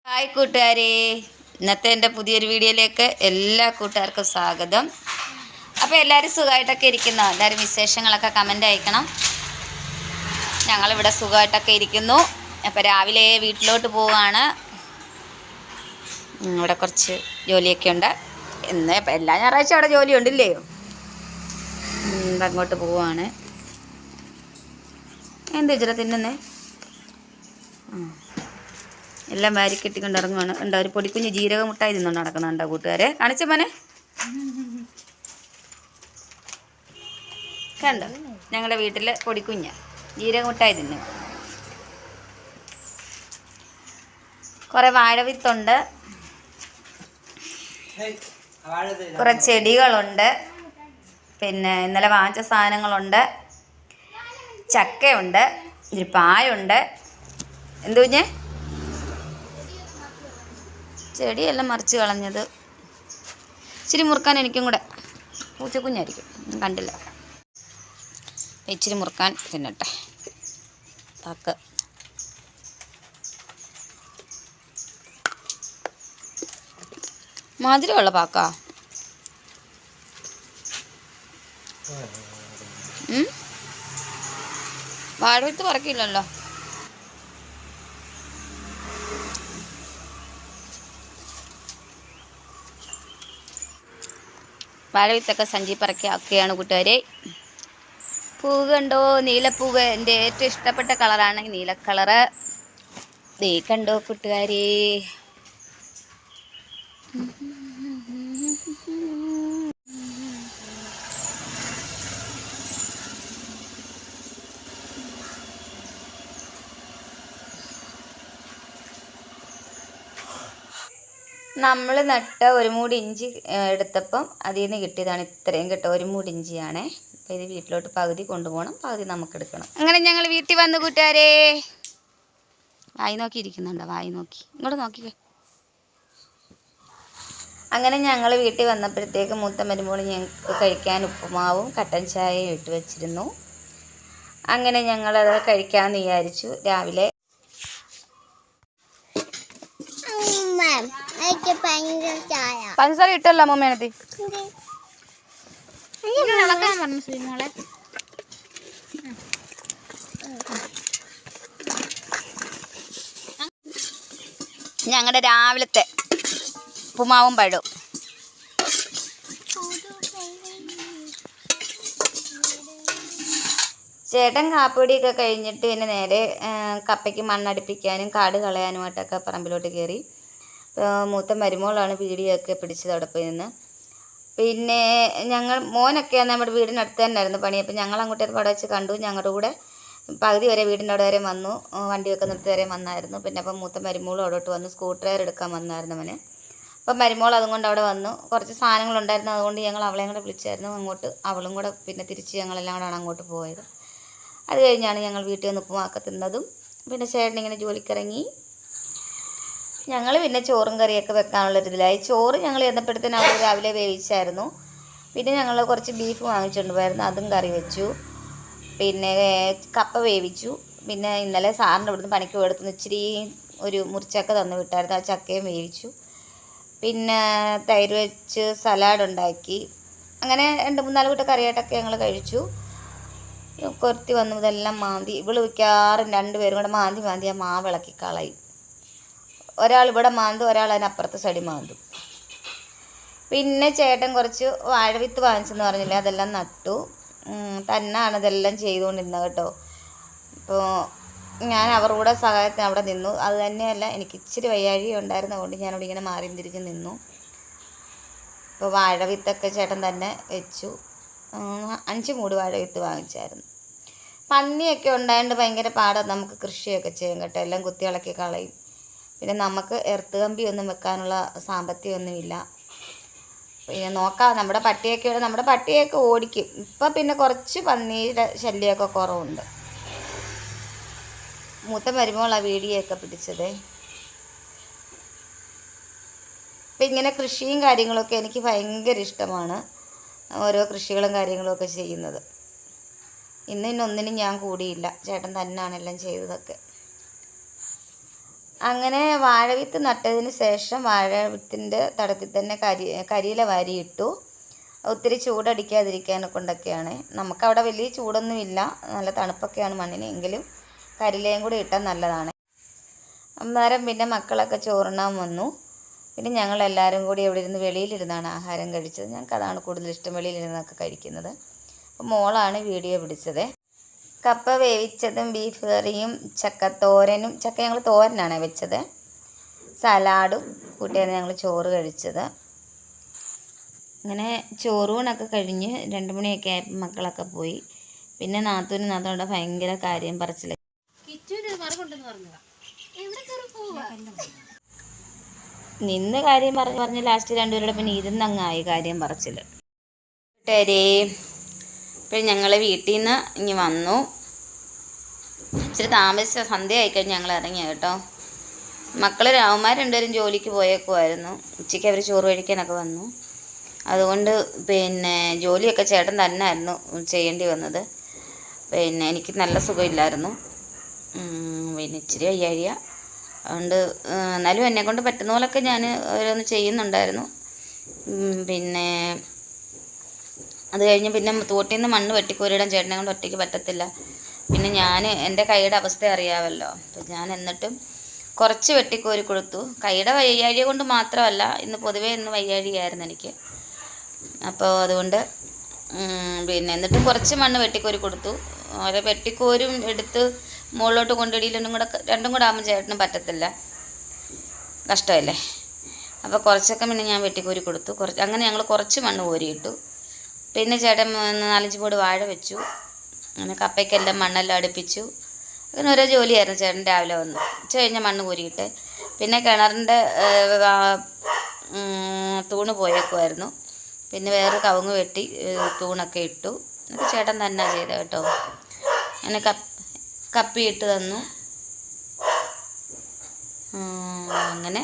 Hi കൂട്ടുകാരെ, ഇന്നത്തെ എൻ്റെ പുതിയൊരു വീഡിയോയിലേക്ക് എല്ലാ കൂട്ടുകാർക്കും സ്വാഗതം. അപ്പോൾ എല്ലാവരും സുഖമായിട്ടൊക്കെ ഇരിക്കുന്നോ? എല്ലാവരും വിശേഷങ്ങളൊക്കെ കമൻ്റ് അയക്കണം. ഞങ്ങളിവിടെ സുഖമായിട്ടൊക്കെ ഇരിക്കുന്നു. അപ്പോൾ രാവിലെ വീട്ടിലോട്ട് പോവുകയാണ്. ഇവിടെ കുറച്ച് ജോലിയൊക്കെ ഉണ്ട്. ഇന്ന് ഇപ്പം എല്ലാ ഞായറാഴ്ച അവിടെ ജോലി ഉണ്ടില്ലേ? അങ്ങോട്ട് പോവുകയാണ്. എന്ത് ഇച്ചിരി തിന്നുന്നേ? എല്ലാം വാരി കെട്ടിക്കൊണ്ട് ഇറങ്ങുവാണ്. ഉണ്ടോ ഒരു പൊടിക്കുഞ്ഞ് ജീരക മുട്ടായി തിന്നുകൊണ്ട് നടക്കുന്നുണ്ടോ കൂട്ടുകാരെ? കാണിച്ച മോനെ കണ്ടോ? ഞങ്ങളുടെ വീട്ടിൽ പൊടിക്കുഞ്ഞ് ജീരക മുട്ടായി തിന്നും. കുറേ വാഴവിത്തുണ്ട്, കുറേ ചെടികളുണ്ട്, പിന്നെ ഇന്നലെ വാങ്ങിച്ച സാധനങ്ങളുണ്ട്, ചക്കയുണ്ട്, ഇച്ചിരി പായുണ്ട്. എന്തു കുഞ്ഞേ? ചെടിയെല്ലാം മറിച്ച് കളഞ്ഞത്. ഇച്ചിരി മുറുക്കാൻ എനിക്കും കൂടെ. പൂച്ചക്കുഞ്ഞായിരിക്കും, കണ്ടില്ല. ഇച്ചിരി മുറുക്കാൻ തിന്നട്ടെ. താക്ക് മധുരമുള്ള പാക്കാ. വാഴവിത്ത് പറക്കില്ലല്ലോ. വാഴവിത്തൊക്കെ സഞ്ചി പറക്കി ഒക്കെയാണ് കൂട്ടുകാരെ. പൂവ് കണ്ടോ? നീലപ്പൂവ്. എൻ്റെ ഏറ്റവും ഇഷ്ടപ്പെട്ട കളറാണ് നീല കളറ്. ദേ കണ്ടോ കൂട്ടുകാരെ? നമ്മൾ നട്ട ഒരു മൂടി ഇഞ്ചി എടുത്തപ്പം അതിൽ നിന്ന് കിട്ടിയതാണ് ഇത്രയും കേട്ടോ. ഒരു മൂടി ഇഞ്ചിയാണേ. അപ്പോൾ ഇത് വീട്ടിലോട്ട് പകുതി കൊണ്ടുപോകണം, പകുതി നമുക്കെടുക്കണം. അങ്ങനെ ഞങ്ങൾ വീട്ടിൽ വന്നു കൂട്ടുകാരെ. വായി നോക്കി ഇരിക്കുന്നുണ്ടോ? വായി നോക്കി ഇങ്ങോട്ട് നോക്കിക്കേ. അങ്ങനെ ഞങ്ങൾ വീട്ടിൽ വന്നപ്പോഴത്തേക്ക് മൂത്ത മരുമോൾ ഞങ്ങൾക്ക് കഴിക്കാൻ ഉപ്പുമാവും കട്ടൻ ചായയും ഇട്ട് വെച്ചിരുന്നു. അങ്ങനെ ഞങ്ങളത് കഴിക്കാമെന്ന് വിചാരിച്ചു. രാവിലെ പഞ്ചസാര ഇട്ടല്ലോ അമ്മേനത്തി. ഞങ്ങളുടെ രാവിലത്തെ ഉപ്പുമാവും പഴവും. ചേട്ടൻ കാപ്പിപ്പൊടിയൊക്കെ കഴിഞ്ഞിട്ട് പിന്നെ നേരെ കപ്പയ്ക്ക് മണ്ണടിപ്പിക്കാനും കാട് കളയാനുമായിട്ടൊക്കെ പറമ്പിലോട്ട് കയറി. മൂത്ത മരുമോളാണ് വീഡിയോയൊക്കെ പിടിച്ചത് അവിടെ പോയി നിന്ന്. പിന്നെ മോനൊക്കെ നമ്മുടെ വീടിനടുത്ത് തന്നെയായിരുന്നു പണി. അപ്പം ഞങ്ങൾ അങ്ങോട്ടേക്ക് അവിടെ വെച്ച് കണ്ടു. ഞങ്ങളുടെ കൂടെ പകുതി വരെ വീടിൻ്റെ അവിടെ വരെ വന്നു. വണ്ടിയൊക്കെ നിർത്തി വരെ വന്നായിരുന്നു. പിന്നെ അപ്പം മൂത്ത മരുമോളും അവിടോട്ട് വന്നു. സ്കൂട്ടർ എടുക്കാൻ വന്നായിരുന്നു അവന്. അപ്പം മരുമോൾ അതുകൊണ്ട് അവിടെ വന്നു. കുറച്ച് സാധനങ്ങളുണ്ടായിരുന്നു, അതുകൊണ്ട് ഞങ്ങൾ അവളെയും കൂടെ വിളിച്ചായിരുന്നു അങ്ങോട്ട്. അവളും കൂടെ പിന്നെ തിരിച്ച് ഞങ്ങളെല്ലാം കൂടെയാണ് അങ്ങോട്ട് പോയത്. അത് കഴിഞ്ഞാണ് ഞങ്ങൾ വീട്ടിൽ നിന്ന് ഉപ്പുമാക്ക തിന്നതും. പിന്നെ ചേട്ടനിങ്ങനെ ജോലിക്കിറങ്ങി. ഞങ്ങൾ പിന്നെ ചോറും കറിയൊക്കെ വെക്കാനുള്ളൊരിതിലായി. ചോറ് ഞങ്ങൾ ചെന്നപ്പോഴത്തേനും അവർ രാവിലെ വേവിച്ചായിരുന്നു. പിന്നെ ഞങ്ങൾ കുറച്ച് ബീഫ് വാങ്ങിച്ചുകൊണ്ട് പോയായിരുന്നു, അതും കറി വെച്ചു. പിന്നെ കപ്പ വേവിച്ചു. പിന്നെ ഇന്നലെ സാറിൻ്റെ ഇവിടുന്ന് പണിക്ക് പോയെടുത്തുനിന്ന് ഇച്ചിരി ഒരു മുറിച്ചക്ക തന്നു വിട്ടായിരുന്നു, ആ ചക്കയും വേവിച്ചു. പിന്നെ തൈര് വെച്ച് സലാഡ് ഉണ്ടാക്കി. അങ്ങനെ 2-3-4 കൂട്ടം കറിയായിട്ടൊക്കെ ഞങ്ങൾ കഴിച്ചു. കൊരുത്തി വന്നു ഇതെല്ലാം മാന്തി. ഇവള് മിക്കവാറും 2 പേരും കൂടെ മാന്തി ആ മാവ് ഇളക്കി കളയും. ഒരാൾ ഇവിടെ മാന്തും, ഒരാൾ അതിനപ്പുറത്തെ സൈഡിൽ മാന്തും. പിന്നെ ചേട്ടൻ കുറച്ച് വാഴവിത്ത് വാങ്ങിച്ചെന്ന് പറഞ്ഞില്ലേ, അതെല്ലാം നട്ടു. തന്നെയാണ് ഇതെല്ലാം ചെയ്തുകൊണ്ടിരുന്നത് കേട്ടോ. ഇപ്പോൾ ഞാൻ അവരുടെ കൂടെ സഹായത്തിന് അവിടെ നിന്നു. അത് തന്നെയല്ല, എനിക്ക് ഇച്ചിരി വയ്യാഴി ഉണ്ടായിരുന്നതുകൊണ്ട് ഞാനവിടെ ഇങ്ങനെ മാറി തിരിഞ്ഞ് നിന്നു. ഇപ്പോൾ വാഴവിത്തൊക്കെ ചേട്ടൻ തന്നെ വെച്ചു. 5 മൂട് വാഴവിത്ത് വാങ്ങിച്ചായിരുന്നു. പന്നിയൊക്കെ ഉണ്ടായതുകൊണ്ട് ഭയങ്കര പാടാണ് നമുക്ക് കൃഷിയൊക്കെ ചെയ്യും കേട്ടോ. എല്ലാം കുത്തി ഇളക്കി കളയും. പിന്നെ നമുക്ക് എർത്ത് കമ്പിയൊന്നും വെക്കാനുള്ള സാമ്പത്തികമൊന്നുമില്ല. പിന്നെ നോക്കാം, നമ്മുടെ പട്ടിയൊക്കെ ഓടിക്കും. ഇപ്പം പിന്നെ കുറച്ച് പന്നിയുടെ ശല്യമൊക്കെ കുറവുണ്ട്. മൂത്ത മരുമോളാണ് വീഡിയോയൊക്കെ പിടിച്ചത്. അപ്പം ഇങ്ങനെ കൃഷിയും കാര്യങ്ങളൊക്കെ എനിക്ക് ഭയങ്കര ഇഷ്ടമാണ്. ഓരോ കൃഷികളും കാര്യങ്ങളൊക്കെ ചെയ്യുന്നത്. ഇന്നൊന്നിനും ഞാൻ കൂടിയില്ല, ചേട്ടൻ തന്നെയാണ് എല്ലാം ചെയ്തതൊക്കെ. അങ്ങനെ വാഴവിത്ത് നട്ടതിന് ശേഷം വാഴവിത്തിൻ്റെ തടത്തിൽ തന്നെ കരിയില വാരിയിട്ടു. ഒത്തിരി ചൂടടിക്കാതിരിക്കാനെ കൊണ്ടൊക്കെയാണ്. നമുക്കവിടെ വലിയ ചൂടൊന്നുമില്ല, നല്ല തണുപ്പൊക്കെയാണ് മണ്ണിന്, എങ്കിലും കരിയിലയും കൂടി ഇട്ടാൽ നല്ലതാണ്. അന്നേരം പിന്നെ മക്കളൊക്കെ ചോറുണ്ണാൻ വന്നു. പിന്നെ ഞങ്ങളെല്ലാവരും കൂടി ഇവിടെ ഇരുന്ന് വെളിയിലിരുന്നാണ് ആഹാരം കഴിച്ചത്. ഞങ്ങൾക്ക് അതാണ് കൂടുതൽ ഇഷ്ടം, വെളിയിലിരുന്നൊക്കെ കഴിക്കുന്നത്. അപ്പോൾ മോളാണ് വീഡിയോ പിടിച്ചത്. കപ്പ വേവിച്ചതും ബീഫ് കറിയും ചക്കത്തോരനും, ചക്ക ഞങ്ങൾ തോരനാണ് വെച്ചത്, സലാഡും കൂട്ടിയാണ് ഞങ്ങൾ ചോറ് കഴിച്ചത്. അങ്ങനെ ചോറൂണൊക്കെ കഴിഞ്ഞ് 2 മണിയൊക്കെ ആയപ്പോൾ മക്കളൊക്കെ പോയി. പിന്നെ നാത്തൂനോട് ഭയങ്കര കാര്യം പറച്ചില്ല. നിന്ന് കാര്യം പറഞ്ഞ് ലാസ്റ്റ് രണ്ടുപേരുടെ പിന്നെ ഇരുന്നങ്ങായി കാര്യം പറച്ചിൽ. കൂട്ടുകാരേ, ഇപ്പം ഞങ്ങൾ വീട്ടിൽ നിന്ന് ഇനി വന്നു. ഇച്ചിരി താമസിച്ച സന്ധ്യ ആയിക്കഴിഞ്ഞ് ഞങ്ങൾ ഇറങ്ങിയ കേട്ടോ. മക്കൾ രാവുമാർ 2 പേരും ജോലിക്ക് പോയേക്കുമായിരുന്നു. ഉച്ചയ്ക്ക് അവർ ചോറ് കഴിക്കാനൊക്കെ വന്നു. അതുകൊണ്ട് പിന്നെ ജോലിയൊക്കെ ചേട്ടൻ തന്നെ ആയിരുന്നു ചെയ്യേണ്ടി വന്നത്. പിന്നെ എനിക്ക് നല്ല സുഖമില്ലായിരുന്നു, പിന്നെ ഇച്ചിരി വയ്യാഴിക. അതുകൊണ്ട് എന്നാലും എന്നെക്കൊണ്ട് പറ്റുന്ന പോലൊക്കെ ഞാൻ ഓരോന്ന് ചെയ്യുന്നുണ്ടായിരുന്നു. പിന്നെ അത് കഴിഞ്ഞ് പിന്നെ തോട്ടിൽ നിന്ന് മണ്ണ് വെട്ടിക്കോരിടാൻ ചേട്ടനെ കൊണ്ട് ഒറ്റയ്ക്ക് പറ്റത്തില്ല. പിന്നെ എൻ്റെ കൈയുടെ അവസ്ഥ അറിയാമല്ലോ. അപ്പം ഞാൻ എന്നിട്ടും കുറച്ച് വെട്ടിക്കോരി കൊടുത്തു. കൈയുടെ വയ്യാഴിക കൊണ്ട് മാത്രമല്ല, പൊതുവേ ഇന്ന് വയ്യാഴികയായിരുന്നു എനിക്ക്. അപ്പോൾ അതുകൊണ്ട് പിന്നെ എന്നിട്ടും കുറച്ച് മണ്ണ് വെട്ടിക്കോരി കൊടുത്തു. അത് വെട്ടിക്കോരും എടുത്ത് മുകളിലോട്ട് കൊണ്ടിടയിലും രണ്ടും കൂടെ ആകുമ്പോൾ ചേട്ടനും പറ്റത്തില്ല, കഷ്ടമല്ലേ. അപ്പോൾ കുറച്ചൊക്കെ പിന്നെ ഞാൻ വെട്ടിക്കോരി കൊടുത്തു. അങ്ങനെ ഞങ്ങൾ കുറച്ച് മണ്ണ് കോരിയിട്ടു. പിന്നെ ചേട്ടൻ 4-5 പോട് വാഴ വെച്ചു. അങ്ങനെ കപ്പയ്ക്കെല്ലാം മണ്ണെല്ലാം അടുപ്പിച്ചു. അങ്ങനെ ഓരോ ജോലിയായിരുന്നു ചേട്ടൻ. രാവിലെ വന്നു ഉച്ച കഴിഞ്ഞ മണ്ണ് കോരിയിട്ട് പിന്നെ കിണറിൻ്റെ തൂണ് പോയേക്കുമായിരുന്നു. പിന്നെ വേറെ കവുങ്ങ് വെട്ടി തൂണൊക്കെ ഇട്ടു. എന്നിട്ട് ചേട്ടൻ തന്നെ ചെയ്തത് കേട്ടോ. അങ്ങനെ കപ്പിയിട്ട് തന്നു. അങ്ങനെ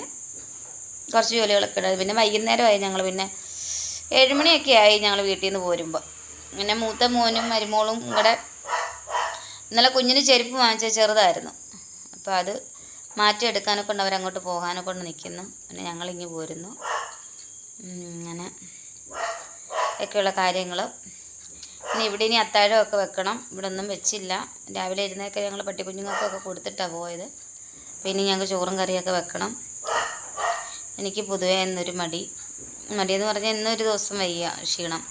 കുറച്ച് ജോലികളൊക്കെ ഉണ്ടായിരുന്നു. പിന്നെ വൈകുന്നേരമായി ഞങ്ങൾ പിന്നെ 7 മണിയൊക്കെ ആയി ഞങ്ങൾ വീട്ടിൽ നിന്ന് പോരുമ്പോൾ. പിന്നെ മൂത്ത മോനും മരുമോളും കൂടെ ഇന്നലെ കുഞ്ഞിന് ചെരുപ്പ് വാങ്ങിച്ച ചെറുതായിരുന്നു. അപ്പോൾ അത് മാറ്റിയെടുക്കാനൊക്കെ കൊണ്ട് അവരങ്ങോട്ട് പോകാനൊക്കെ കൊണ്ട് നിൽക്കുന്നു. പിന്നെ ഞങ്ങളിങ്ങ് പോരുന്നു. അങ്ങനെ ഒക്കെയുള്ള കാര്യങ്ങൾ. പിന്നെ ഇവിടെ ഇനി അത്താഴമൊക്കെ വെക്കണം. ഇവിടെ ഒന്നും വെച്ചില്ല. രാവിലെ ഇരുന്നൊക്കെ ഞങ്ങൾ പട്ടിക്കുഞ്ഞുങ്ങൾക്കൊക്കെ കൊടുത്തിട്ടാണ് പോയത്. പിന്നെ ഞങ്ങൾക്ക് ചോറും കറിയൊക്കെ വെക്കണം. എനിക്ക് പൊതുവേ എന്നൊരു മടിയെന്ന് പറഞ്ഞാൽ ഇന്നൊരു ദിവസം വയ്യ, ക്ഷീണം.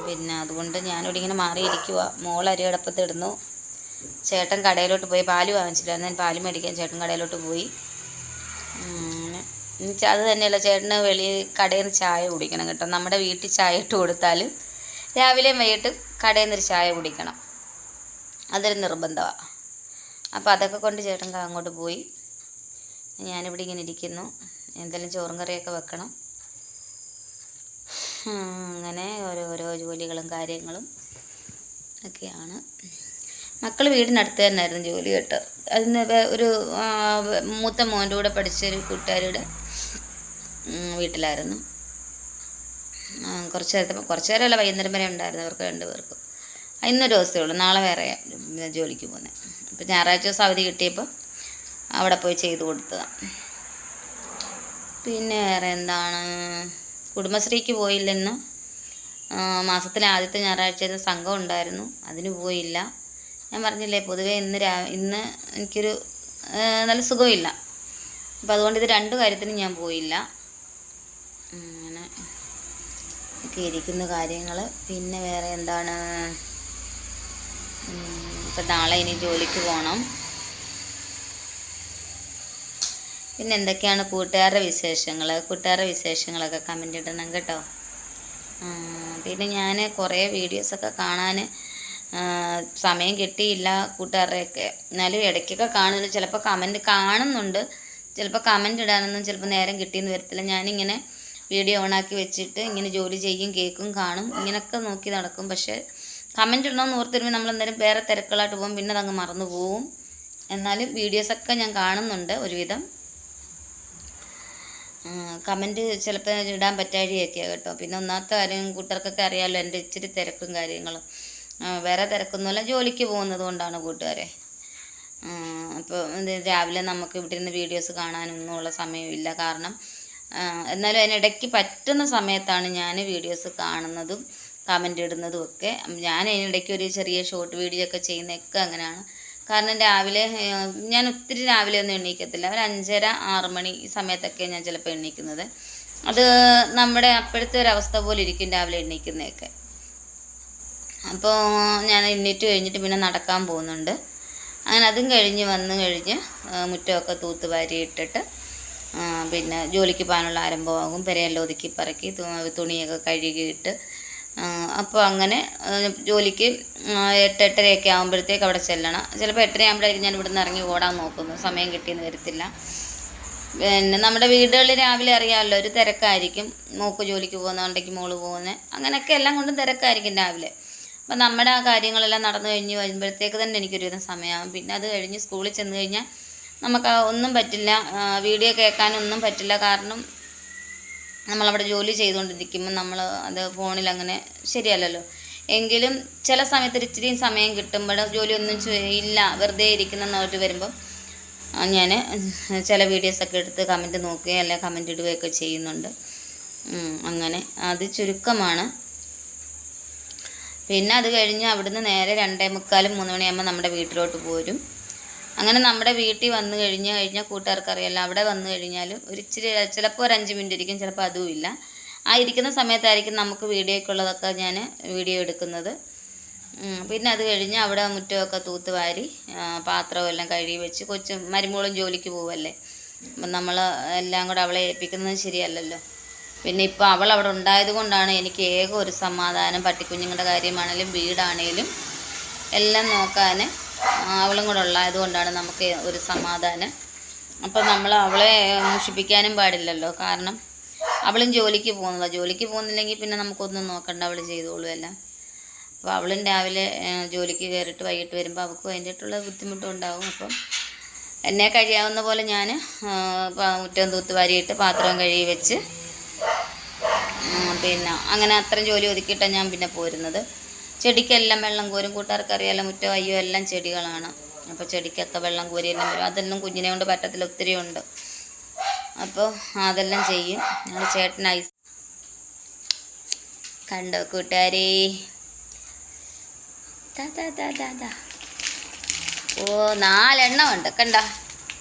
പിന്നെ അതുകൊണ്ട് ഞാനിവിടെ ഇങ്ങനെ മാറിയിരിക്കുക. മോൾ അരിയടപ്പത്ത് ഇടുന്നു. ചേട്ടൻ കടയിലോട്ട് പോയി പാല് വാങ്ങിച്ചിട്ടായിരുന്നു. ഞാൻ പാല് മേടിക്കാൻ ചേട്ടൻ കടയിലോട്ട് പോയി. അത് തന്നെയല്ല, ചേട്ടന് കടയിൽ നിന്ന് ചായ കുടിക്കണം കേട്ടോ. നമ്മുടെ വീട്ടിൽ ചായ ഇട്ട് കൊടുത്താൽ രാവിലെയും വൈകിട്ട് കടയിൽ നിന്നൊരു ചായ കുടിക്കണം, അതൊരു നിർബന്ധമാണ്. അപ്പോൾ അതൊക്കെ കൊണ്ട് ചേട്ടൻ അങ്ങോട്ട് പോയി. ഞാനിവിടെ ഇങ്ങനെ ഇരിക്കുന്നു. എന്തെങ്കിലും ചോറും കറിയൊക്കെ വെക്കണം. അങ്ങനെ ഓരോരോ ജോലികളും കാര്യങ്ങളും ഒക്കെയാണ്. മക്കൾ വീടിനടുത്ത് തന്നെയായിരുന്നു ജോലി കേട്ടോ. അതിന് ഒരു മൂത്ത മോൻ്റെ കൂടെ പഠിച്ചൊരു കൂട്ടുകാരുടെ വീട്ടിലായിരുന്നു. കുറച്ച് നേരമല്ല, വൈകുന്നേരം വരെ ഉണ്ടായിരുന്നു അവർക്ക് 2 പേർക്കും. ഇന്നൊരു ദിവസമേ ഉള്ളൂ, നാളെ വേറെ ജോലിക്ക് പോകുന്നത്. അപ്പോൾ ഞായറാഴ്ച ദിവസം അവധി കിട്ടിയപ്പോൾ അവിടെ പോയി ചെയ്ത് കൊടുത്തതാണ്. പിന്നെ വേറെ എന്താണ്, കുടുംബശ്രീക്ക് പോയില്ല ഇന്ന്. മാസത്തിലെ ആദ്യത്തെ ഞായറാഴ്ച സംഘം ഉണ്ടായിരുന്നു, അതിന് പോയില്ല. ഞാൻ പറഞ്ഞില്ലേ, പൊതുവേ ഇന്ന് എനിക്കൊരു നല്ല സുഖമില്ല. അപ്പോൾ അതുകൊണ്ട് ഇത് 2 കാര്യത്തിനും ഞാൻ പോയില്ല. അങ്ങനെ ഒക്കെ ഇരിക്കുന്ന കാര്യങ്ങൾ. പിന്നെ വേറെ എന്താണ്, ഇപ്പം നാളെ ഇനി ജോലിക്ക് പോകണം. പിന്നെ എന്തൊക്കെയാണ് കൂട്ടുകാരുടെ വിശേഷങ്ങളൊക്കെ കമൻ്റ് ഇടണം കേട്ടോ. പിന്നെ ഞാൻ കുറേ വീഡിയോസൊക്കെ കാണാൻ സമയം കിട്ടിയില്ല കൂട്ടുകാരുടെയൊക്കെ. എന്നാലും ഇടയ്ക്കൊക്കെ കാണുന്നു. ചിലപ്പോൾ കമൻറ്റ് കാണുന്നുണ്ട്, ചിലപ്പോൾ കമൻറ്റ് ഇടാനൊന്നും ചിലപ്പോൾ നേരം കിട്ടിയെന്ന് വരത്തില്ല. ഞാനിങ്ങനെ വീഡിയോ ഓണാക്കി വെച്ചിട്ട് ഇങ്ങനെ ജോലി ചെയ്യും, കേൾക്കും, കാണും, ഇങ്ങനെയൊക്കെ നോക്കി നടക്കും. പക്ഷേ കമൻറ്റ് ഇടണമെന്ന് ഓർത്തിരുമ്പോൾ നമ്മൾ എന്തായാലും വേറെ തിരക്കുകളായിട്ട് പോകും, പിന്നെ അതങ്ങ് മറന്നു പോവും. എന്നാലും വീഡിയോസൊക്കെ ഞാൻ കാണുന്നുണ്ട് ഒരുവിധം. കമൻറ്റ് ചിലപ്പോൾ ഇടാൻ പറ്റാഴിയൊക്കെയാണ് കേട്ടോ. പിന്നെ ഒന്നാമത്തെ കാര്യം, കൂട്ടുകാർക്കൊക്കെ അറിയാമല്ലോ എൻ്റെ ഇച്ചിരി തിരക്കും കാര്യങ്ങളും. വേറെ തിരക്കൊന്നുമല്ല, ജോലിക്ക് പോകുന്നത് കൊണ്ടാണ് കൂട്ടുകാരെ. അപ്പോൾ രാവിലെ നമുക്ക് ഇവിടെ നിന്ന് വീഡിയോസ് കാണാനൊന്നും ഉള്ള സമയമില്ല. കാരണം എന്നാലും അതിനിടയ്ക്ക് പറ്റുന്ന സമയത്താണ് ഞാൻ വീഡിയോസ് കാണുന്നതും കമൻ്റ് ഇടുന്നതും ഒക്കെ. ഞാൻ അതിനിടയ്ക്ക് ഒരു ചെറിയ ഷോർട്ട് വീഡിയോ ഒക്കെ ചെയ്യുന്നതൊക്കെ അങ്ങനെയാണ്. കാരണം രാവിലെ ഞാൻ ഒത്തിരി രാവിലെ ഒന്നും എണീക്കത്തില്ല. ഒരു 5:30-6 മണി ഈ സമയത്തൊക്കെ ഞാൻ ചിലപ്പോൾ എണീക്കുന്നത്. അത് നമ്മുടെ അപ്പോഴത്തെ ഒരവസ്ഥ പോലെ ഇരിക്കും രാവിലെ എണീക്കുന്നതൊക്കെ. അപ്പോൾ ഞാൻ എണീറ്റ് കഴിഞ്ഞിട്ട് പിന്നെ നടക്കാൻ പോകുന്നുണ്ട്. അങ്ങനെ അതും കഴിഞ്ഞ് വന്നു കഴിഞ്ഞ് മുറ്റമൊക്കെ തൂത്ത് വാരി ഇട്ടിട്ട് പിന്നെ ജോലിക്ക് പോകാനുള്ള ആരംഭമാകും. പെരയെല്ലാം ഒതുക്കി പറക്കി തുണിയൊക്കെ കഴുകിയിട്ട് അപ്പോൾ അങ്ങനെ ജോലിക്ക് 8-8:30 ആകുമ്പോഴത്തേക്ക് അവിടെ ചെല്ലണം. ചിലപ്പോൾ 8:30 ആകുമ്പോഴേക്കും ഞാൻ ഇവിടെ നിന്ന് ഇറങ്ങി ഓടാൻ നോക്കുന്നു. സമയം കിട്ടിയെന്ന് വരത്തില്ല. പിന്നെ നമ്മുടെ വീടുകളിൽ രാവിലെ അറിയാമല്ലോ, ഒരു തിരക്കായിരിക്കും. മോക്ക് ജോലിക്ക് പോകുന്നതുണ്ടെങ്കിൽ മോള് പോകുന്നത്, അങ്ങനെയൊക്കെ എല്ലാം കൊണ്ടും തിരക്കായിരിക്കും രാവിലെ. അപ്പം നമ്മുടെ ആ കാര്യങ്ങളെല്ലാം നടന്നു കഴിഞ്ഞ് വരുമ്പോഴത്തേക്ക് തന്നെ എനിക്കൊരുവിധം സമയമാകും. പിന്നെ അത് കഴിഞ്ഞ് സ്കൂളിൽ ചെന്ന് കഴിഞ്ഞാൽ നമുക്ക് ഒന്നും പറ്റില്ല, വീഡിയോ കേൾക്കാനൊന്നും പറ്റില്ല. കാരണം നമ്മളവിടെ ജോലി ചെയ്തുകൊണ്ടിരിക്കുമ്പോൾ നമ്മൾ അത് ഫോണിൽ അങ്ങനെ ശരിയല്ലല്ലോ. എങ്കിലും ചില സമയത്ത് ഇച്ചിരിയും സമയം കിട്ടുമ്പോൾ ജോലിയൊന്നും ഇല്ല, വെറുതെ ഇരിക്കുന്നവർ വരുമ്പോൾ ഞാൻ ചില വീഡിയോസൊക്കെ എടുത്ത് കമൻറ്റ് നോക്കുകയും അല്ലെങ്കിൽ കമൻറ്റ് ഇടുകയൊക്കെ ചെയ്യുന്നുണ്ട്. അങ്ങനെ അത് ചുരുക്കമാണ്. പിന്നെ അത് കഴിഞ്ഞ് അവിടുന്ന് നേരെ 2:45-3 മണിയാകുമ്പോൾ നമ്മുടെ വീട്ടിലോട്ട് പോരും. അങ്ങനെ നമ്മുടെ വീട്ടിൽ വന്നു കഴിഞ്ഞാൽ കൂട്ടുകാർക്കറിയാമല്ലോ, അവിടെ വന്നു കഴിഞ്ഞാലും ഒരു ഇച്ചിരി ചിലപ്പോൾ ഒരു 5 മിനിറ്റ് ഇരിക്കും, ചിലപ്പോൾ അതുമില്ല. ആ ഇരിക്കുന്ന സമയത്തായിരിക്കും നമുക്ക് വീഡിയോയ്ക്കുള്ളതൊക്കെ ഞാൻ വീഡിയോ എടുക്കുന്നത്. പിന്നെ അത് കഴിഞ്ഞ് അവിടെ മുറ്റമൊക്കെ തൂത്ത് വാരി പാത്രവും എല്ലാം കഴുകി വെച്ച് മരുമോളും ജോലിക്ക് പോവല്ലേ. അപ്പം നമ്മൾ എല്ലാം കൂടെ അവളെ ഏൽപ്പിക്കുന്നത് ശരിയല്ലല്ലോ. പിന്നെ ഇപ്പോൾ അവൾ അവിടെ ഉണ്ടായത് കൊണ്ടാണ് എനിക്ക് ഏക ഒരു സമാധാനം. പട്ടിക്കുഞ്ഞുങ്ങളുടെ കാര്യമാണേലും വീടാണേലും എല്ലാം നോക്കാൻ അവളും കൂടെ ഉള്ളത് കൊണ്ടാണ് നമുക്ക് ഒരു സമാധാനം. അപ്പം നമ്മൾ അവളെ മുഷിപ്പിക്കാനും പാടില്ലല്ലോ. കാരണം അവളും ജോലിക്ക് പോകുന്നതാണ്. ജോലിക്ക് പോകുന്നില്ലെങ്കിൽ പിന്നെ നമുക്കൊന്നും നോക്കണ്ട, അവൾ ചെയ്തോളൂ എല്ലാം. അപ്പോൾ അവളും രാവിലെ ജോലിക്ക് കയറിയിട്ട് വൈകിട്ട് വരുമ്പോൾ അവൾക്കും അതിൻ്റെതായിട്ടുള്ള ബുദ്ധിമുട്ടും ഉണ്ടാകും. അപ്പം എന്നെ കഴിയാവുന്ന പോലെ ഞാൻ മുറ്റം തൂത്ത് വാരിയിട്ട് പാത്രം കഴുകി വെച്ച് പിന്നെ അങ്ങനെ അത്രയും ജോലി ഒതുക്കിയിട്ടാണ് ഞാൻ പിന്നെ പോരുന്നത്. ചെടിക്കെല്ലാം വെള്ളം കോരും. കൂട്ടുകാർക്കറിയാലോ, മുറ്റം അയ്യോ എല്ലാം ചെടികളാണ്. അപ്പോൾ ചെടിക്കൊക്കെ വെള്ളം കോരിയെല്ലാം വരും. അതെല്ലാം കുഞ്ഞിനെ കൊണ്ട് പറ്റത്തില്ല, ഒത്തിരി ഉണ്ട്. അപ്പോൾ അതെല്ലാം ചെയ്യും. ഞങ്ങൾ ചേട്ടൻ ഐസ് കണ്ടോ കൂട്ടുകാരെ, ഓ 4 എണ്ണം ഉണ്ട് കണ്ടോ,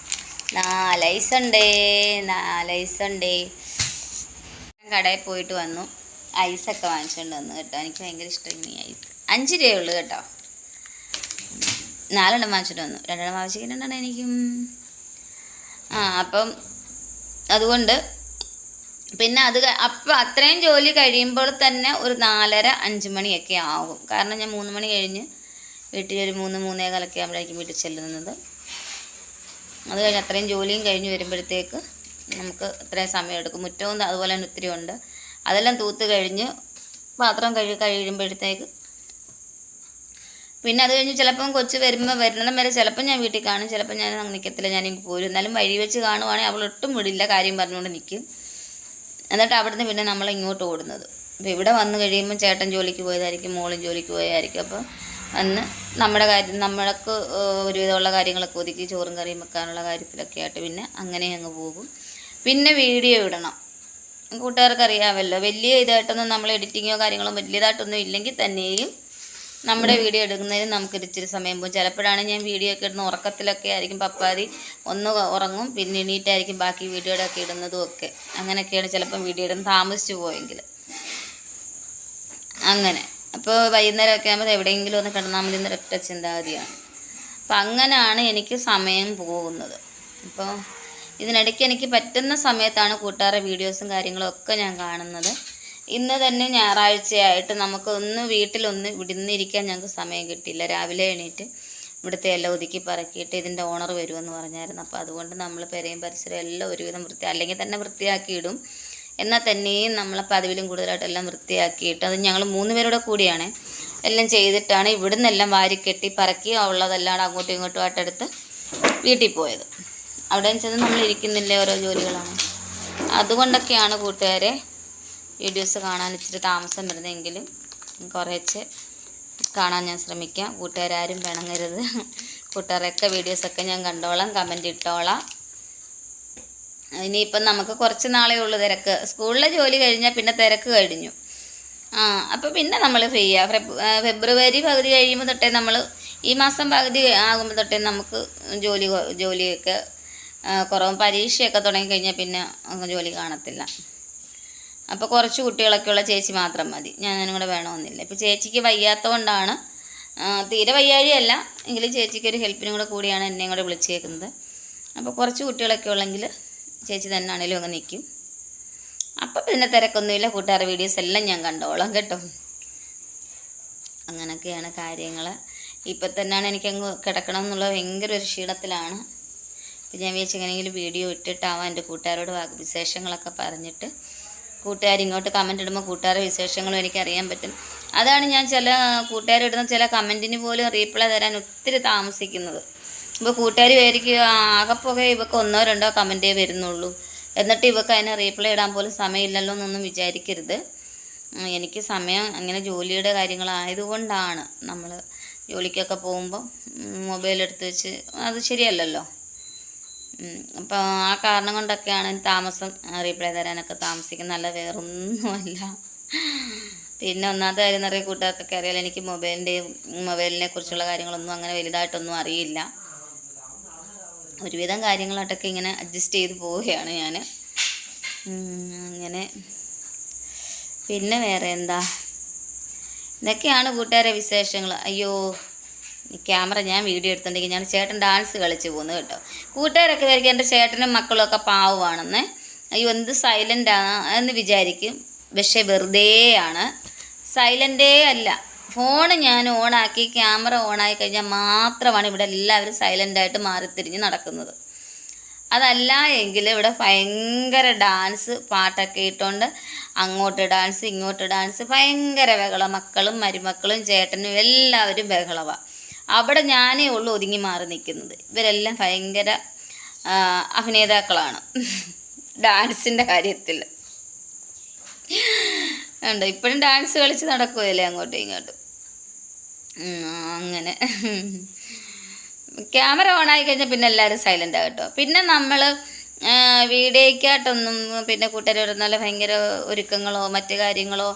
4 ഐസുണ്ടേ, 4 ഐസുണ്ടേ. കടയിൽ പോയിട്ട് വന്നു, ഐസൊക്കെ വാങ്ങിച്ചുകൊണ്ട് വന്നു കേട്ടോ. എനിക്ക് ഭയങ്കര ഇഷ്ടമാണ് ഈ ഐസ്. 5 രൂപയുള്ളൂ കേട്ടോ. 4 എണ്ണം വാങ്ങിച്ചിട്ട് വന്നു. 2 എണ്ണം ആവശ്യത്തിനുണ്ടാണ് എനിക്കും. അപ്പം അതുകൊണ്ട് പിന്നെ അപ്പം അത്രയും ജോലി കഴിയുമ്പോൾ തന്നെ ഒരു 4:30-5 മണിയൊക്കെ ആകും. കാരണം ഞാൻ 3 മണി കഴിഞ്ഞ് വീട്ടിൽ ഒരു 3-3:15 ആകുമ്പോഴേക്കും വീട്ടിൽ ചെല്ലുന്നത്. അത് കഴിഞ്ഞ് അത്രയും ജോലിയും കഴിഞ്ഞ് വരുമ്പോഴത്തേക്ക് നമുക്ക് ഇത്രയും സമയം എടുക്കും. മുറ്റവും അതുപോലെ തന്നെ ഒത്തിരി ഉണ്ട്. അതെല്ലാം തൂത്ത് കഴിഞ്ഞ് പാത്രം കഴിയുമ്പോഴത്തേക്ക് പിന്നെ അത് കഴിഞ്ഞ് ചിലപ്പം കൊച്ച് വരുന്നിടം വരെ ചിലപ്പം ഞാൻ വീട്ടിൽ കാണും, ചിലപ്പം ഞാൻ നിൽക്കത്തില്ല, ഞാനിങ്ങ് പോരും. എന്നാലും വഴി വെച്ച് കാണുവാണെങ്കിൽ അവൾ ഒട്ടും വിടില്ല, കാര്യം പറഞ്ഞുകൊണ്ട് നിൽക്കും. എന്നിട്ട് അവിടുന്ന് പിന്നെ നമ്മൾ ഇങ്ങോട്ട് ഓടുന്നത്. അപ്പോൾ ഇവിടെ വന്നു കഴിയുമ്പോൾ ചേട്ടൻ ജോലിക്ക് പോയതായിരിക്കും, മോളും ജോലിക്ക് പോയതായിരിക്കും. അപ്പോൾ വന്ന് നമ്മുടെ കാര്യം നമ്മൾക്ക് ഒരുവിധമുള്ള കാര്യങ്ങളൊക്കെ ഒതുക്കി ചോറും കറിയും വെക്കാനുള്ള കാര്യത്തിലൊക്കെ ആയിട്ട് പിന്നെ അങ്ങനെ അങ്ങ് പോകും. പിന്നെ വീഡിയോ ഇടണം. കൂട്ടുകാർക്ക് അറിയാമല്ലോ, വലിയ ഇതായിട്ടൊന്നും നമ്മൾ എഡിറ്റിങ്ങോ കാര്യങ്ങളോ വലിയതായിട്ടൊന്നും ഇല്ലെങ്കിൽ തന്നെയും നമ്മുടെ വീഡിയോ എടുക്കുന്നതിന് നമുക്ക് ഇച്ചിരി സമയം പോകും. ചിലപ്പോഴാണ് ഞാൻ വീഡിയോ ഒക്കെ ഇടുന്ന ഉറക്കത്തിലൊക്കെ ആയിരിക്കും. പപ്പാതി ഒന്ന് ഉറങ്ങും, പിന്നെ എണീറ്റായിരിക്കും ബാക്കി വീഡിയോയുടെയൊക്കെ ഇടുന്നതും ഒക്കെ. അങ്ങനെയൊക്കെയാണ് ചിലപ്പം വീഡിയോ ഇടുന്നത് താമസിച്ചു പോയെങ്കിൽ. അങ്ങനെ അപ്പോൾ വൈകുന്നേരമൊക്കെ ആകുമ്പോൾ എവിടെയെങ്കിലും ഒന്ന് കിടന്നാൽ മതി എന്നൊരൊറ്റ ചിന്താഗതിയാണ്. അപ്പം അങ്ങനെയാണ് എനിക്ക് സമയം പോകുന്നത്. അപ്പോൾ ഇതിനിടയ്ക്ക് എനിക്ക് പറ്റുന്ന സമയത്താണ് കൂട്ടുകാരുടെ വീഡിയോസും കാര്യങ്ങളും ഒക്കെ ഞാൻ കാണുന്നത്. ഇന്ന് തന്നെ ഞായറാഴ്ചയായിട്ട് നമുക്കൊന്ന് വീട്ടിലൊന്ന് വിടുന്നിരിക്കാൻ ഞങ്ങൾക്ക് സമയം കിട്ടിയില്ല. രാവിലെ എണീറ്റ് ഇവിടുത്തെ എല്ലാം ഒതുക്കി പറക്കിയിട്ട് ഇതിൻ്റെ ഓണർ വരുമെന്ന് പറഞ്ഞായിരുന്നു. അപ്പോൾ അതുകൊണ്ട് നമ്മൾ പെരയും പരിസരവും എല്ലാം ഒരുവിധം അല്ലെങ്കിൽ തന്നെ വൃത്തിയാക്കിയിടും. എന്നാൽ തന്നെയും നമ്മളപ്പോൾ അതിലും കൂടുതലായിട്ട് എല്ലാം വൃത്തിയാക്കിയിട്ട് അത് ഞങ്ങൾ 3 പേരുടെ കൂടിയാണ് എല്ലാം ചെയ്തിട്ടാണ് ഇവിടുന്ന് എല്ലാം വാരിക്കെട്ടി പറക്കി ഉള്ളതെല്ലാം അങ്ങോട്ടും ഇങ്ങോട്ടുമായിട്ട് എടുത്ത് വീട്ടിൽ പോയത്. അവിടെ ചെന്ന് നമ്മൾ ഇരിക്കുന്നില്ലേ, ഓരോ ജോലികളാണ്. അതുകൊണ്ടൊക്കെയാണ് കൂട്ടുകാരെ വീഡിയോസ് കാണാൻ ഇച്ചിരി താമസം വരുന്നതെങ്കിലും കുറേശ്ശെ കാണാൻ ഞാൻ ശ്രമിക്കാം. കൂട്ടുകാരും പിണങ്ങരുത്. കൂട്ടുകാരൊക്കെ വീഡിയോസൊക്കെ ഞാൻ കണ്ടോളാം, കമൻറ്റ് ഇട്ടോളാം. ഇനിയിപ്പം നമുക്ക് കുറച്ച് നാളേ ഉള്ളൂ തിരക്ക്. സ്കൂളിലെ ജോലി കഴിഞ്ഞാൽ പിന്നെ തിരക്ക് കഴിഞ്ഞു. അപ്പോൾ പിന്നെ നമ്മൾ ഫ്രീയാണ്. ഫെബ്രുവരി പകുതി കഴിയുമ്പോൾ തൊട്ടേ നമ്മൾ ഈ മാസം പകുതി ആകുമ്പോൾ തൊട്ടേ നമുക്ക് ജോലിയൊക്കെ കുറവും. പരീക്ഷയൊക്കെ തുടങ്ങിക്കഴിഞ്ഞാൽ പിന്നെ ജോലി കാണത്തില്ല. അപ്പോൾ കുറച്ച് കുട്ടികളൊക്കെ ഉള്ള ചേച്ചി മാത്രം മതി, ഞാനും കൂടെ വേണമെന്നില്ല. ഇപ്പോൾ ചേച്ചിക്ക് വയ്യാത്തതുകൊണ്ടാണ്, തീരെ വയ്യാഴിയല്ല എങ്കിലും ചേച്ചിക്കൊരു ഹെൽപ്പിനും കൂടെ കൂടിയാണ് എന്നെയും കൂടെ വിളിച്ചേക്കുന്നത്. അപ്പോൾ കുറച്ച് കുട്ടികളൊക്കെ ഉള്ളെങ്കിൽ ചേച്ചി തന്നെ ആണെങ്കിലും അങ്ങ് നിൽക്കും. അപ്പം പിന്നെ തിരക്കൊന്നുമില്ല. കൂട്ടുകാരുടെ വീഡിയോസ് എല്ലാം ഞാൻ കണ്ടോളാം കേട്ടോ. അങ്ങനെയൊക്കെയാണ് കാര്യങ്ങൾ. ഇപ്പം തന്നെയാണ് എനിക്കങ്ങ് കിടക്കണം എന്നുള്ള ഭയങ്കര ഒരു ക്ഷീണത്തിലാണ്. ഇപ്പം ഞാൻ വിചാരിച്ചു എങ്ങനെയെങ്കിലും വീഡിയോ ഇട്ടിട്ടാവാം, എൻ്റെ കൂട്ടുകാരോട് വിശേഷങ്ങളൊക്കെ പറഞ്ഞിട്ട്. കൂട്ടുകാരിങ്ങോട്ട് കമൻ്റ് ഇടുമ്പോൾ കൂട്ടുകാരുടെ വിശേഷങ്ങളും എനിക്കറിയാൻ പറ്റും. അതാണ് ഞാൻ ചില കൂട്ടുകാരിടുന്ന ചില കമൻറ്റിന് പോലും റീപ്ലൈ തരാൻ ഒത്തിരി താമസിക്കുന്നത്. ഇപ്പോൾ കൂട്ടുകാർ വിചാരിക്കുക ആകെപ്പോകെ ഇവർക്ക് 1 or 2 കമൻറ്റേ വരുന്നുള്ളൂ, എന്നിട്ട് ഇവർക്ക് അതിനെ റീപ്ലൈ ഇടാൻ പോലും സമയമില്ലല്ലോ എന്നൊന്നും വിചാരിക്കരുത്. എനിക്ക് സമയം അങ്ങനെ ജോലിയുടെ കാര്യങ്ങളായതുകൊണ്ടാണ്. നമ്മൾ ജോലിക്കൊക്കെ പോകുമ്പോൾ മൊബൈൽ എടുത്ത് വെച്ച് അത് ശരിയല്ലല്ലോ. അപ്പോൾ ആ കാരണം കൊണ്ടൊക്കെയാണ് താമസം, റീപ്ലൈ തരാനൊക്കെ താമസിക്കുന്നത്, അല്ല വേറൊന്നുമല്ല. പിന്നെ ഒന്നാമത്തെ കാര്യം നിറയെ കൂട്ടുകാർക്കൊക്കെ അറിയാലോ, എനിക്ക് മൊബൈലിനെ കുറിച്ചുള്ള കാര്യങ്ങളൊന്നും അങ്ങനെ വലുതായിട്ടൊന്നും അറിയില്ല. ഒരുവിധം കാര്യങ്ങളായിട്ടൊക്കെ ഇങ്ങനെ അഡ്ജസ്റ്റ് ചെയ്ത് പോവുകയാണ് ഞാൻ. അങ്ങനെ പിന്നെ വേറെ എന്താ, ഇതൊക്കെയാണ് കൂട്ടുകാരെ വിശേഷങ്ങൾ. അയ്യോ ക്യാമറ ഞാൻ വീഡിയോ എടുത്തിട്ടുണ്ടെങ്കിൽ ഞാൻ ചേട്ടൻ ഡാൻസ് കളിച്ച് പോകുന്നു കേട്ടോ. കൂട്ടുകാരൊക്കെ വിചാരിക്കും എൻ്റെ ചേട്ടനും മക്കളും ഒക്കെ പാവമാണെന്ന്. അയ്യോ എന്ത് സൈലൻ്റാണ് എന്ന് വിചാരിക്കും. പക്ഷേ വെറുതെയാണ്, സൈലൻ്റേ അല്ല. ഫോൺ ഞാൻ ഓണാക്കി ക്യാമറ ഓണായി കഴിഞ്ഞാൽ മാത്രമാണ് ഇവിടെ എല്ലാവരും സൈലൻ്റായിട്ട് മാറിത്തിരിഞ്ഞ് നടക്കുന്നത്. അതല്ല എങ്കിൽ ഇവിടെ ഭയങ്കര ഡാൻസ്, പാട്ടൊക്കെ ഇട്ടുകൊണ്ട് അങ്ങോട്ട് ഡാൻസ് ഇങ്ങോട്ട് ഡാൻസ്, ഭയങ്കര ബഹളം. മക്കളും മരുമക്കളും ചേട്ടനും എല്ലാവരും ബഹളമാണ്. അവിടെ ഞാനേ ഉള്ളൂ ഒതുങ്ങി മാറി നിൽക്കുന്നത്. ഇവരെല്ലാം ഭയങ്കര അഭിനേതാക്കളാണ് ഡാൻസിൻ്റെ കാര്യത്തിൽ. ഉണ്ട് ഇപ്പോഴും ഡാൻസ് കളിച്ച് നടക്കുകയല്ലേ അങ്ങോട്ടും ഇങ്ങോട്ടും. അങ്ങനെ ക്യാമറ ഓണായി കഴിഞ്ഞാൽ പിന്നെ എല്ലാവരും സൈലൻ്റ് ആകട്ടോ. പിന്നെ നമ്മൾ വീഡിയോയ്ക്കായിട്ടൊന്നും പിന്നെ കൂട്ടുകാർ നല്ല ഭയങ്കര ഒരുക്കങ്ങളോ മറ്റു കാര്യങ്ങളോ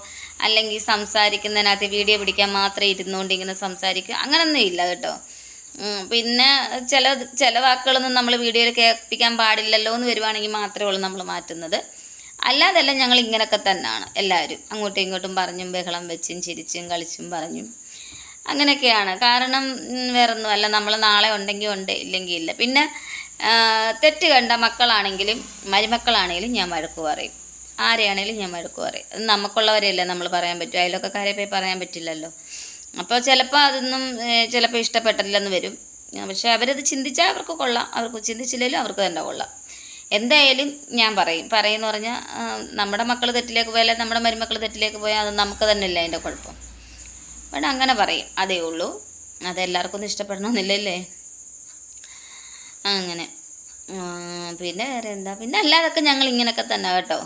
അല്ലെങ്കിൽ സംസാരിക്കുന്നതിനകത്ത് വീഡിയോ പിടിക്കാൻ മാത്രം ഇരുന്നുകൊണ്ട് ഇങ്ങനെ സംസാരിക്കുക അങ്ങനൊന്നും ഇല്ല കേട്ടോ. പിന്നെ ചില വാക്കുകളൊന്നും നമ്മൾ വീഡിയോയിൽ കേൾപ്പിക്കാൻ പാടില്ലല്ലോ എന്ന് വരുവാണെങ്കിൽ മാത്രമേ ഉള്ളൂ നമ്മൾ മാറ്റുന്നത്. അല്ലാതെല്ലാം ഞങ്ങൾ ഇങ്ങനെയൊക്കെ തന്നെയാണ് എല്ലാവരും, അങ്ങോട്ടും ഇങ്ങോട്ടും പറഞ്ഞും ബഹളം വെച്ചും ചിരിച്ചും കളിച്ചും പറഞ്ഞും അങ്ങനെയൊക്കെയാണ്. കാരണം വേറൊന്നും അല്ല, നമ്മൾ നാളെ ഉണ്ടെങ്കിൽ ഉണ്ട്, ഇല്ലെങ്കിൽ ഇല്ല. പിന്നെ തെറ്റ് കണ്ട മക്കളാണെങ്കിലും മരുമക്കളാണെങ്കിലും ഞാൻ വഴക്ക് പറയും, ആരെയാണെങ്കിലും ഞാൻ വഴക്ക് പറയും. അത് നമുക്കുള്ളവരെയല്ലേ നമ്മൾ പറയാൻ പറ്റും, അയലൊക്കെക്കാരെ പോയി പറയാൻ പറ്റില്ലല്ലോ. അപ്പോൾ ചിലപ്പോൾ അതൊന്നും ചിലപ്പോൾ ഇഷ്ടപ്പെട്ടില്ലെന്ന് വരും. പക്ഷേ അവരത് ചിന്തിച്ചാൽ അവർക്ക് കൊള്ളാം, അവർക്ക് ചിന്തിച്ചില്ലെങ്കിലും അവർക്ക് തന്നെ കൊള്ളാം. എന്തായാലും ഞാൻ പറയുമെന്ന് പറഞ്ഞാൽ നമ്മുടെ മക്കൾ തെറ്റിലേക്ക് പോയാൽ നമ്മുടെ മരുമക്കൾ തെറ്റിലേക്ക് പോയാൽ അത് നമുക്ക് തന്നെയല്ല അതിൻ്റെ കുഴപ്പം. പക്ഷേ അങ്ങനെ പറയും, അതേ ഉള്ളൂ. അതെല്ലാവർക്കും ഒന്നും ഇഷ്ടപ്പെടണമെന്നില്ലല്ലേ. അങ്ങനെ പിന്നെ വേറെ എന്താ, പിന്നെ അല്ലാതൊക്കെ ഞങ്ങൾ ഇങ്ങനെയൊക്കെ തന്നെ കേട്ടോ.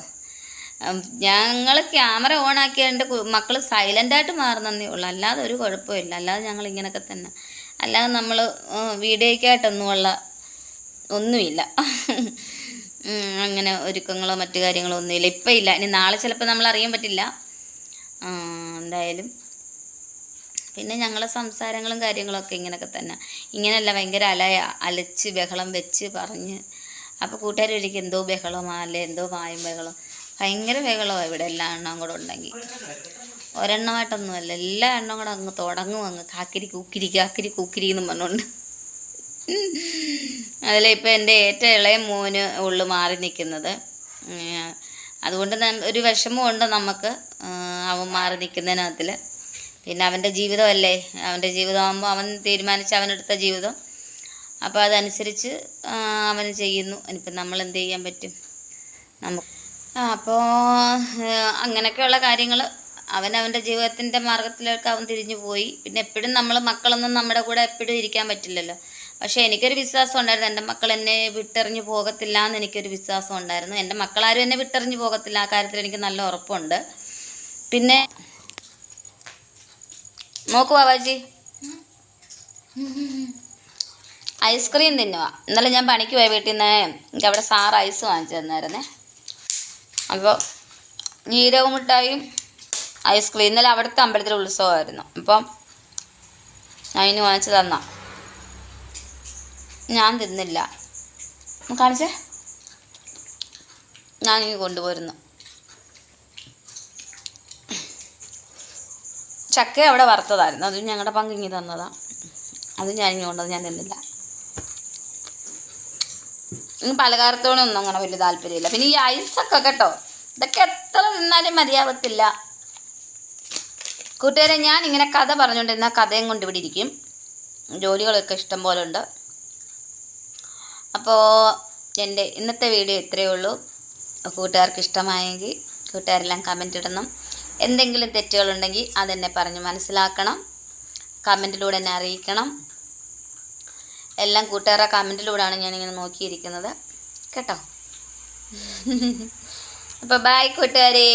ഞങ്ങൾ ക്യാമറ ഓൺ ആക്കിയതിൻ്റെ മക്കൾ സൈലൻ്റായിട്ട് മാറുന്നതേ ഉള്ളൂ, അല്ലാതെ ഒരു കുഴപ്പമില്ല. അല്ലാതെ ഞങ്ങൾ ഇങ്ങനെയൊക്കെ തന്നെ, അല്ലാതെ നമ്മൾ വീഡിയോയ്ക്കായിട്ടൊന്നുമുള്ള ഒന്നുമില്ല. അങ്ങനെ ഒരുക്കങ്ങളോ മറ്റു കാര്യങ്ങളോ ഒന്നുമില്ല, ഇപ്പം ഇല്ല. ഇനി നാളെ ചിലപ്പോൾ നമ്മൾ അറിയാൻ പറ്റില്ല. എന്തായാലും പിന്നെ ഞങ്ങളെ സംസാരങ്ങളും കാര്യങ്ങളൊക്കെ ഇങ്ങനെയൊക്കെ തന്നെ. ഇങ്ങനെയല്ല ഭയങ്കര അലച്ച് ബഹളം വെച്ച് പറഞ്ഞ്. അപ്പോൾ കൂട്ടുകാർ ഒരിക്കലും എന്തോ ബഹളമാണ് അല്ലേ, എന്തോ വായും ബഹളം, ഭയങ്കര ബഹളമാണ് ഇവിടെ. എല്ലാ എണ്ണം കൂടെ ഉണ്ടെങ്കിൽ ഒരെണ്ണമായിട്ടൊന്നുമല്ല, എല്ലാ എണ്ണം കൂടെ അങ്ങ് തുടങ്ങും, അങ്ങ് കാക്കിരി കൂക്കിരി എന്നും പറഞ്ഞുകൊണ്ട്. അതിലിപ്പോൾ എൻ്റെ ഏറ്റവും ഇളയ മോന് ഉള്ളു മാറി നിൽക്കുന്നത്. അതുകൊണ്ട് ഒരു വിഷമമുണ്ട് നമുക്ക് അവൻ മാറി നിൽക്കുന്നതിനകത്തിൽ. പിന്നെ അവൻ്റെ ജീവിതമല്ലേ, അവൻ്റെ ജീവിതമാകുമ്പോൾ അവൻ തീരുമാനിച്ച അവനെടുത്ത ജീവിതം, അപ്പോൾ അതനുസരിച്ച് അവന് ചെയ്യുന്നു. ഇനിയിപ്പം നമ്മൾ എന്ത് ചെയ്യാൻ പറ്റും നമുക്ക്. അപ്പോൾ അങ്ങനെയൊക്കെയുള്ള കാര്യങ്ങൾ, അവൻ്റെ ജീവിതത്തിൻ്റെ മാർഗത്തിലേക്ക് അവൻ തിരിഞ്ഞു പോയി. പിന്നെ എപ്പോഴും നമ്മൾ മക്കളൊന്നും നമ്മുടെ കൂടെ എപ്പോഴും ഇരിക്കാൻ പറ്റില്ലല്ലോ. പക്ഷേ എനിക്കൊരു വിശ്വാസം ഉണ്ടായിരുന്നു, എൻ്റെ മക്കൾ എന്നെ വിട്ടെറിഞ്ഞ് പോകത്തില്ല എന്ന് എനിക്കൊരു വിശ്വാസം ഉണ്ടായിരുന്നു. എൻ്റെ മക്കളാരും എന്നെ വിട്ടെറിഞ്ഞ് പോകത്തില്ല, ആ കാര്യത്തിൽ എനിക്ക് നല്ല ഉറപ്പുണ്ട്. പിന്നെ നോക്കൂ ബാബാജി, ഐസ്ക്രീം തിന്നുക. ഇന്നലെ ഞാൻ പണിക്ക് പോയ വീട്ടിൽ നിന്ന് എനിക്ക് അവിടെ സാറ് ഐസ് വാങ്ങിച്ചു തന്നായിരുന്നേ. അപ്പോൾ ജീരക മിഠായും ഐസ്ക്രീം ഇന്നലെ അവിടുത്തെ അമ്പലത്തിൽ ഉത്സവമായിരുന്നു. അപ്പം അതിന് വാങ്ങിച്ചു തന്ന ഞാൻ തിന്നില്ല. കാണിച്ചേ, ഞാനിങ്ങ് കൊണ്ടുപോരുന്നു. ചക്ക അവിടെ വറുത്തതായിരുന്നു, അതും ഞങ്ങളുടെ പങ്കിങ്ങി തന്നതാണ്. അതും ഞാനിങ്ങ് കൊണ്ടത്, ഞാൻ തിന്നില്ല. പലഹാരത്തോടൊന്നും അങ്ങനെ വലിയ താല്പര്യമില്ല. പിന്നെ ഈ ഐസൊക്കെ കേട്ടോ, ഇതൊക്കെ എത്ര തിന്നാലും മതിയാവത്തില്ല. കൂട്ടുകാരെ, ഞാൻ ഇങ്ങനെ കഥ പറഞ്ഞുകൊണ്ടിരുന്ന കഥയും കൊണ്ട് ഇവിടെ ഇരിക്കും. ജോലികളൊക്കെ ഇഷ്ടം പോലെ ഉണ്ട്. അപ്പോൾ എൻ്റെ ഇന്നത്തെ വീഡിയോ ഇത്രയേ ഉള്ളൂ. കൂട്ടുകാർക്ക് ഇഷ്ടമായെങ്കിൽ കൂട്ടുകാരെല്ലാം കമൻ്റ് ഇടണം. എന്തെങ്കിലും തെറ്റുകളുണ്ടെങ്കിൽ അതെന്നെ പറഞ്ഞ് മനസ്സിലാക്കണം. കമൻറ്റിലൂടെ എന്നെ അറിയിക്കണം. എല്ലാം കൂട്ടുകാരുടെ കമൻറ്റിലൂടെയാണ് ഞാനിങ്ങനെ നോക്കിയിരിക്കുന്നത് കേട്ടോ. അപ്പോൾ ബൈ കൂട്ടുകാരേ.